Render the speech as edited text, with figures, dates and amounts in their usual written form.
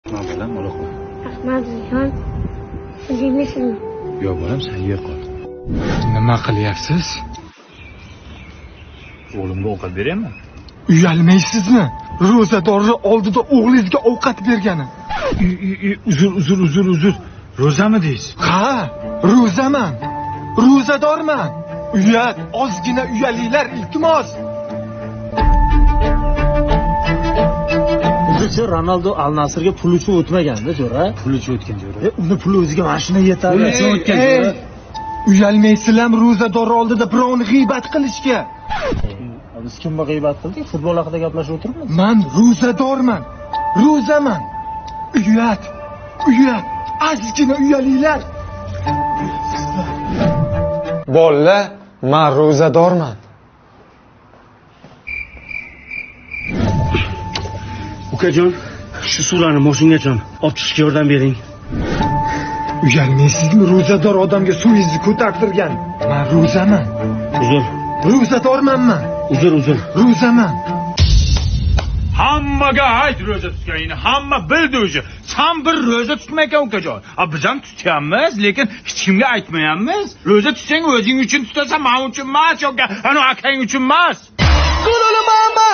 Nima bilan uloqma. Ahmadjon, yemisizmi? Yo'q bolam, sen yer qol. Nima qilyapsiz? O'g'limga ovqat beryapmi? Uyalmaysizmi? Ro'zadorni oldida o'g'lingizga ovqat bergani. Uzr. Ro'zami deysiz? Ha, ro'zaman. Ro'zadorman. Uyat, ozgina uyalinglar, iltimos. Bizcha Ronaldo Al Nasrga pul uchun o'tmaganda, jo'ra. Pul uchun o'tgan jo'ra. Uni puli o'ziga mashina yetadi. Uyalmaysizlarmi ro'zador oldida birovni g'iybat qilishga? Biz kimga g'iybat qildik? Futbol haqida gaplashib o'tiribmiz. Men ro'zadorman. Ro'zaman. Uyat, ozgina uyalinglar. Bolalar, men ro'zadorman. Ukajon, shu surani moshingajon olib chiqishga yordam bering. Uyalmaysizmi ro'zador odamga so'zingizni ko'tartirgan? Men ro'zaman. Uzr. Ro'zadorman men. Uzr. Ro'zaman. Hammaga ayt ro'za tutganingni, hamma bildi o'zi. Sen bir ro'za tutmaysan ukajon. Biz ham tutyapmiz, lekin hech kimga aytmayapmiz. Ro'za tutsang o'zing uchun tutasan, men uchun emas yoki ana akang uchun emas. Gululu mama,